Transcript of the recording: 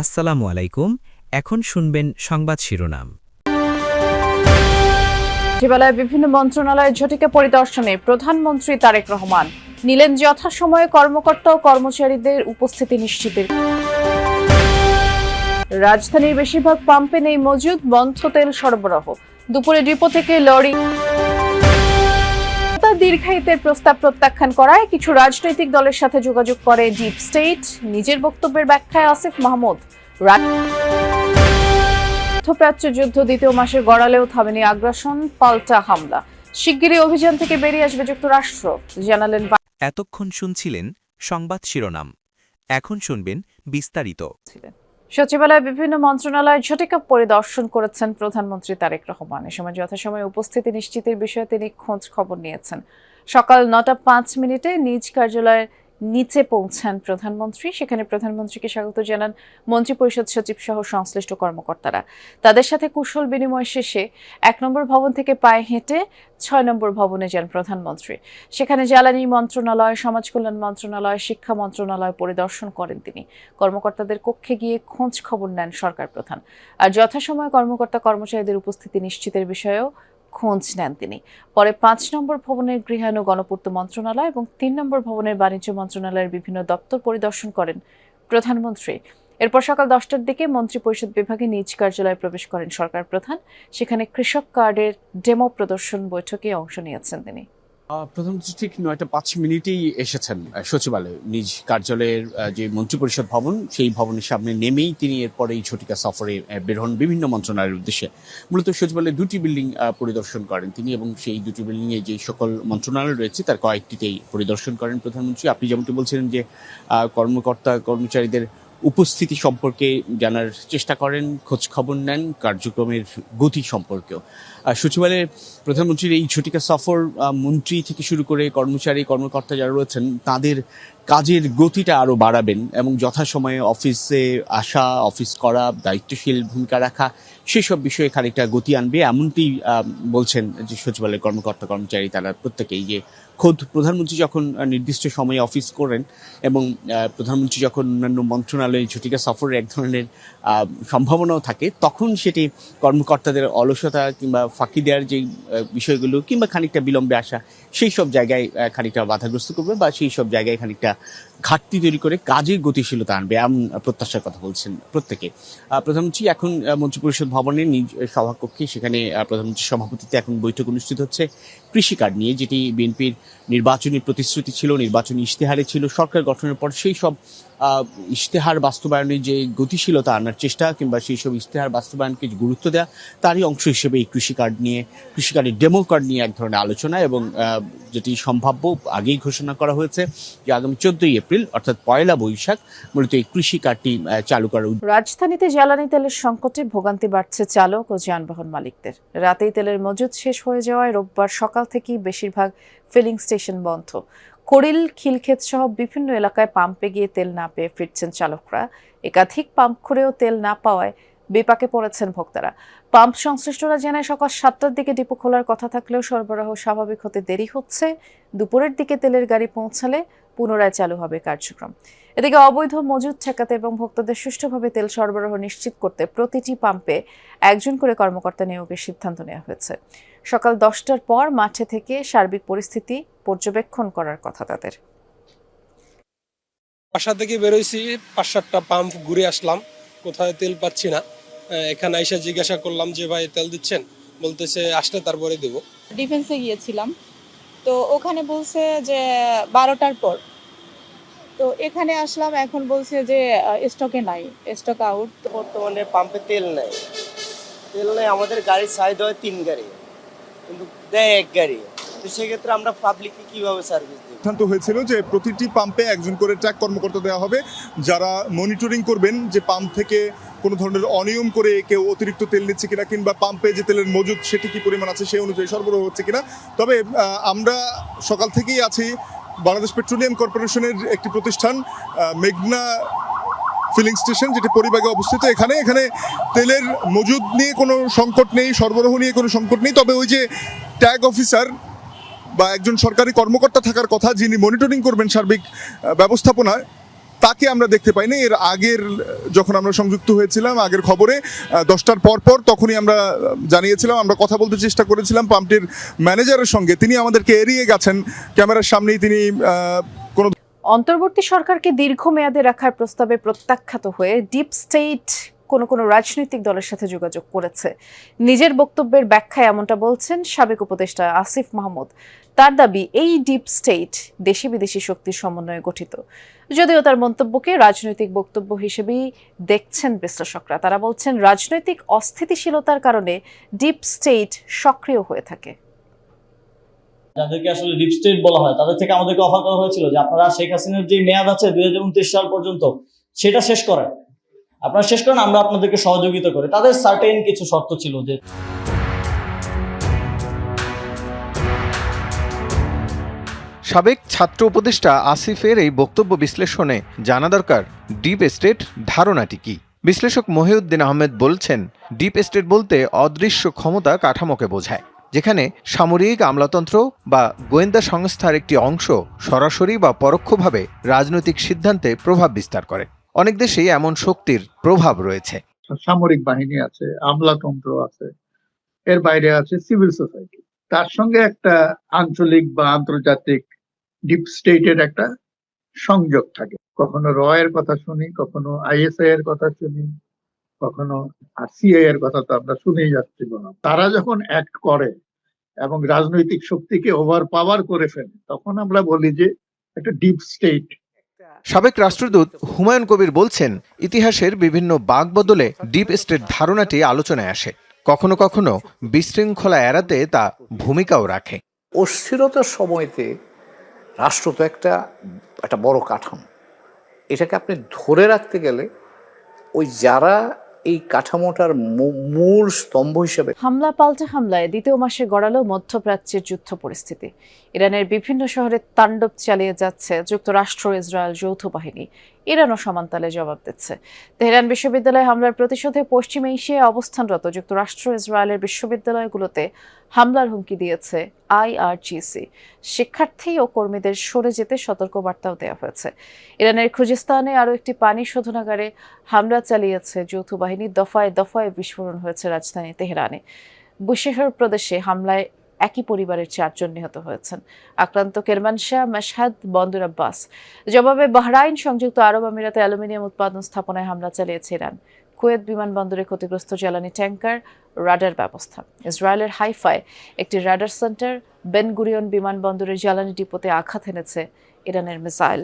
আসসালামু আলাইকুম। এখন শুনবেন সংবাদ শিরোনাম। সচিবালয়ে বিভিন্ন মন্ত্রণালয়ের ঝটিকা পরিদর্শনে প্রধানমন্ত্রী তারেক রহমান নিলেন যথাসময়ে কর্মকর্তা ও কর্মচারীদের উপস্থিতি নিশ্চিতের। রাজধানীর বেশিরভাগ পাম্পে নেই মজুদ, বন্ধ তেল সরবরাহ। দুপুরে ডিপো থেকে লরি দীর্ঘায়িতের প্রস্তাব প্রত্যাখ্যান করায় কিছু রাজনৈতিক দলের সাথে যোগাযোগ করে ডিপ স্টেট। নিজের বক্তব্যের ব্যাখ্যায় আসিফ মাহমুদ। মধ্যপ্রাচ্য যুদ্ধ দ্বিতীয় মাসের গড়ালেও থামেনি আগ্রাসন, পাল্টা হামলা। শিগগিরই অভিযান থেকে বেরিয়ে আসবে যুক্তরাষ্ট্র, জানালেন। এতক্ষণ শুনছিলেন সংবাদ শিরোনাম, এখন শুনবেন বিস্তারিত। সচিবালয়ে বিভিন্ন মন্ত্রণালয়ের ঝটিকা পরিদর্শন করেছেন প্রধানমন্ত্রী তারেক রহমান। এ সময় যথাসময়ে উপস্থিতি নিশ্চিতের বিষয়ে তিনি খোঁজ খবর নিয়েছেন। সকাল 9টা 5 মিনিটে নিজ কার্যালয়ের নিচে পৌঁছান প্রধানমন্ত্রী। সেখানে প্রধানমন্ত্রীকে স্বাগত জানান মন্ত্রিপরিষদ সচিব সহ সংশ্লিষ্ট কর্মকর্তারা। তাদের সাথে কুশল বিনিময় শেষে 1 নম্বর ভবন থেকে পায়ে হেঁটে 6 নম্বর ভবনে যান প্রধানমন্ত্রী। সেখানে জ্বালানি মন্ত্রণালয়, সমাজ কল্যাণ মন্ত্রণালয়, শিক্ষা মন্ত্রণালয় পরিদর্শন করেন তিনি। কর্মকর্তাদের কক্ষে গিয়ে খোঁজ খবর নেন সরকার প্রধান। আর যথাসময়ে কর্মকর্তা কর্মচারীদের উপস্থিতি নিশ্চিতের বিষয়েও খোঁজ নেন তিনি। পরে 5 নম্বর ভবনের গৃহায়ন ও গণপূর্ত মন্ত্রণালয় এবং 3 নম্বর ভবনের বাণিজ্য মন্ত্রণালয়ের বিভিন্ন দপ্তর পরিদর্শন করেন প্রধানমন্ত্রী। এরপর সকাল 10টার দিকে মন্ত্রিপরিষদ বিভাগে নিজ কার্যালয়ে প্রবেশ করেন সরকার প্রধান। সেখানে কৃষক কার্ডের ডেমো প্রদর্শন বৈঠকে অংশ নিয়েছেন তিনি। প্রধানমন্ত্রী ঠিক 9টা 5 মিনিটেই এসেছেন সচিবালয়ে। নিজ কার্যালয়ের যে মন্ত্রিপরিষদ ভবন, সেই ভবনের সামনে নেমেই তিনি এরপরে এই ঝটিকা সফরে বের হন বিভিন্ন মন্ত্রণালয়ের উদ্দেশ্যে। মূলত সচিবালয়ে 2টি বিল্ডিং পরিদর্শন করেন তিনি, এবং সেই 2টি বিল্ডিংয়ে যে সকল মন্ত্রণালয় রয়েছে তার কয়েকটিতেই পরিদর্শন করেন প্রধানমন্ত্রী। আপনি যেমনটি বলছিলেন যে কর্মকর্তা কর্মচারীদের উপস্থিতি সম্পর্কে জানার চেষ্টা করেন, খোঁজ খবর নেন, কার্যক্রমের গতি সম্পর্কেও। সচিবালয়ে প্রধানমন্ত্রীর এই ঝটিকা সফর মন্ত্রী থেকে শুরু করে কর্মচারী কর্মকর্তা যারা রয়েছেন তাদের কাজের গতিটা আরও বাড়াবেন এবং যথাসময়ে অফিসে আসা, অফিস করা, দায়িত্বশীল ভূমিকা রাখা, সেসব বিষয়ে খানিকটা গতি আনবে, এমনটি বলছেন যে সচিবালয়ের কর্মকর্তা কর্মচারী তারা প্রত্যেকেই। যে খোদ প্রধানমন্ত্রী যখন নির্দিষ্ট সময়ে অফিস করেন এবং প্রধানমন্ত্রী যখন অন্যান্য মন্ত্রণালয়ে ঝটিকা সফরের এক ধরনের সম্ভাবনাও থাকে, তখন সেটি কর্মকর্তাদের অলসতা কিংবা ফাঁকি দেওয়ার যে বিষয়গুলো কিংবা খানিকটা বিলম্বে আসা, সেই সব জায়গায় খানিকটা বাধাগ্রস্ত করবে বা সেই সব জায়গায় খানিকটা ঘাটতি তৈরি করে কাজের গতিশীলতা আনবে, এমন প্রত্যাশার কথা বলছেন প্রত্যেকে। প্রধানমন্ত্রী এখন মন্ত্রিপরিষদ ভবনের নিজ সভাকক্ষে, সেখানে প্রধানমন্ত্রীর সভাপতিত্বে এখন বৈঠক অনুষ্ঠিত হচ্ছে কৃষি কার্ড নিয়ে, যেটি বিএনপির নির্বাচনী প্রতিশ্রুতি ছিল, নির্বাচনী ইশতেহারে ছিল। সরকার গঠনের পর সেই সব ইশতেহার বাস্তবায়নের যে গতিশীলতা আনার চেষ্টা কিংবা সেই সব ইশতেহার বাস্তবায়নকে গুরুত্ব দেওয়া, তারই অংশ হিসেবে এই কৃষি কার্ডের ডেমো কার্ড নিয়ে এক ধরনের আলোচনা, এবং যেটি সম্ভাব্য আগেই ঘোষণা করা হয়েছে যে আগামী 14ই এপ্রিল অর্থাৎ 1লা বৈশাখ মূলত এই কৃষি কার্ডটি চালু করা। রাজধানীতে জ্বালানি তেলের সংকটে ভোগান্তি বাড়ছে চালক ও যানবাহন মালিকদের। রাতেই তেলের মজুদ শেষ হয়ে যাওয়ায় রোববার সকাল থেকেই বেশিরভাগ ফিলিং স্টেশন বন্ধ। করিল, খিলক্ষেত সহ বিভিন্ন এলাকায় পাম্পে গিয়ে তেল না পেয়ে ফিরছেন চালকরা। একাধিক পাম্প খুঁড়েও তেল না পাওয়ায় বিপাকে পড়েছেন ভোক্তারা। পাম্প সংশ্লিষ্টরা জানায় সকাল 7টার দিকে ডিপো খোলার কথা থাকলেও সরবরাহ স্বাভাবিক হতে দেরি হচ্ছে। দুপুরের দিকে তেলের গাড়ি পৌঁছালে পুনরায় চালু হবে কার্যক্রম। এদিকে অবৈধ মজুদ ঠেকাতে এবং ভোক্তাদের সুষ্ঠুভাবে তেল সরবরাহ নিশ্চিত করতে প্রতিটি পাম্পে একজন করে কর্মকর্তা নিয়োগের সিদ্ধান্ত নেওয়া হয়েছে। সকাল 10টার পর মাঠে থেকে সার্বিক পরিস্থিতি পর্যবেক্ষণ করার কথা তাদের। বাসা থেকে বেরোইছি, 5-7টা পাম্প ঘুরে আসলাম, কোথায় তেল পাচ্ছি না। এখানে এসে জিজ্ঞাসা করলাম যে ভাই তেল দিচ্ছেন, বলতেছে আসলে তারপরে দেবো। ডিফেন্সে গিয়েছিলাম, তো ওখানে বলছে যে 12টার পর। তো এখানে আসলাম, এখন বলছে যে স্টকে নাই, স্টক আউট। বর্তমানে পাম্পে তেল নেই, আমাদের গাড়ির সাইজ হয় 3 গাড়ি, কিন্তু দেয় 1 গাড়ি। তো সেক্ষেত্রে আমরা পাবলিককে কিভাবে সার্ভিস দেব? সিদ্ধান্ত হয়েছিল যে প্রতিটি পাম্পে একজন করে ট্র্যাক কর্মকর্তা দেওয়া হবে, যারা মনিটরিং করবেন যে পাম্প থেকে কোনো ধরনের অনিয়ম করে কেউ অতিরিক্ত তেল নিচ্ছে কিনা, কিংবা পাম্পে যে তেলের মজুদ সেটি কি পরিমাণ আছে সেই অনুযায়ী সরবরাহ হচ্ছে কিনা। তবে আমরা সকাল থেকেই আছি বাংলাদেশ পেট্রোলিয়াম কর্পোরেশনের একটি প্রতিষ্ঠান মেঘনা ফিলিং স্টেশন, যেটি পরিবাগে অবস্থিত। এখানে তেলের মজুদ নিয়ে কোনো সংকট নেই, সরবরাহ নিয়ে কোনো সংকট নেই। তবে ওই যে ট্যাগ অফিসার বা একজন সরকারি কর্মকর্তা থাকার কথা, যিনি মনিটরিং করবেন সার্বিক ব্যবস্থাপনায়, তাকে আমরা দেখতে পাইনি। এর আগের যখন আমরা সংযুক্ত হয়েছিলাম আগের খবরে 10টার পর তখনই আমরা জানিয়েছিলাম, আমরা কথা বলতে চেষ্টা করেছিলাম পাম্পটির ম্যানেজারের সঙ্গে, তিনি আমাদেরকে এড়িয়ে গেছেন। ক্যামেরার সামনেই তিনি কোনো অন্তর্বর্তী সরকারকে দীর্ঘমেয়াদে রাখার প্রস্তাবে প্রত্যাখ্যাত হয়ে ডিপ স্টেট কোনো রাজনৈতিক দলের সাথে যোগাযোগ করেছে। নিজের বক্তব্যের ব্যাখ্যায় এমনটা বলছেন সাবেক উপদেষ্টা আসিফ মাহমুদ। তার দাবি, এই ডিপ স্টেট দেশি বিদেশি শক্তির সমন্বয়ে গঠিত। যদিও তার মন্তব্যকে রাজনৈতিক বক্তব্য হিসেবেই দেখছেন বিশ্লেষকরা। তারা বলছেন, রাজনৈতিক অস্থিতিশীলতার কারণে ডিপ স্টেট সক্রিয় হয়ে থাকে। যাদেরকে আসলে ডিপ স্টেট বলা হয় তাদের থেকে আমাদেরকে অফার করা হয়েছিল যে আপনারা শেখ হাসিনার যে মেয়াদ আছে 2029 সাল পর্যন্ত সেটা শেষ করেন, আপনারা শেষ করেন, আমরা আপনাদেরকে সহযোগিতা করি। তাদের সার্টেন কিছু শর্ত ছিল। যে সাবেক ছাত্র উপদেষ্টা আসিফের এই বক্তব্য বিশ্লেষণে জানা দরকার ডিপ স্টেট ধারণাটি কি। বিশ্লেষক মহিউদ্দিন আহমেদ বলছেন, ডিপ স্টেট বলতে অদৃশ্য ক্ষমতা কাঠামোকে বোঝায়, যেখানে সামরিক আমলাতন্ত্র বা গোয়েন্দা সংস্থার একটি অংশ সরাসরি বা পরোক্ষভাবে রাজনৈতিক সিদ্ধান্তে প্রভাব বিস্তার করে। অনেক দেশেই এমন শক্তির প্রভাব রয়েছে। সামরিক বাহিনী আছে, আমলাতন্ত্র আছে, এর বাইরে আছে সিভিল সোসাইটি, তার সঙ্গে একটা আঞ্চলিক বা আন্তর্জাতিক ডিপ স্টেটের একটা সংযোগ থাকে। কখনো রয়ের কথা শুনি, কখনো আইএসআই এর কথা শুনি, কখনো সিআই এর কথা তো আমরা শুনেই যাচ্ছি। তারা যখন অ্যাক্ট করে এবং রাজনৈতিক শক্তিকে ওভার পাওয়ার করে ফেলে, তখন আমরা বলি যে একটা ডিপ স্টেট। সাবেক রাষ্ট্রদূত হুমায়ুন কবির বলছেন, ইতিহাসের বিভিন্ন বাঁকবদলে ডিপ স্টেট ধারণাটি আলোচনায় আসে। কখনো কখনো বিশৃঙ্খলা এড়াতে তা ভূমিকাও রাখে। অস্থিরতার সময়তে রাষ্ট্র তো একটা বড় কাঠামো, এটাকে আপনি ধরে রাখতে গেলে ওই যারা এই কাঠামোটার মূল স্তম্ভ হিসেবে। হামলা পাল্টা হামলায় দ্বিতীয় মাসে গড়ালো মধ্যপ্রাচ্যের যুদ্ধ পরিস্থিতি। ইরানের বিভিন্ন শহরে তাণ্ডব চালিয়ে যাচ্ছে যুক্তরাষ্ট্র ইসরায়েল যৌথ বাহিনী। ইরানও সমানতালে জবাব দিচ্ছে। তেহরান বিশ্ববিদ্যালয়ে হামলার প্রতিশোধে পশ্চিম এশিয়ায় অবস্থানরত যুক্তরাষ্ট্র ইসরায়েলের বিশ্ববিদ্যালয়গুলোতে হামলার হুমকি দিয়েছে IRGC। শিক্ষার্থী ও কর্মীদের সরে যেতে সতর্কবার্তাও দেওয়া হয়েছে। ইরানের খুজিস্তানে আরও একটি পানি শোধনাগারে হামলা চালিয়েছে যৌথ বাহিনী। দফায় দফায় বিস্ফোরণ হয়েছে রাজধানী তেহরানে। বুশেহর প্রদেশে হামলায় একই পরিবারের 4 জন নিহত হয়েছেন। আক্রান্ত কেরমানশাহ, মাশহাদ, বন্দর আব্বাস। জবাবে বাহরাইন, সংযুক্ত আরব আমিরাতে অ্যালুমিনিয়াম উৎপাদন স্থাপনায় হামলা চালিয়েছে ইরান। কুয়েত বিমানবন্দরে ক্ষতিগ্রস্ত জ্বালানি ট্যাঙ্কার, রাডার ব্যবস্থা। ইসরায়েলের হাইফায় একটি রাডার সেন্টার, বেন গুরিয়ন বিমানবন্দরের জ্বালানি ডিপোতে আঘাত এনেছে ইরানের মিসাইল।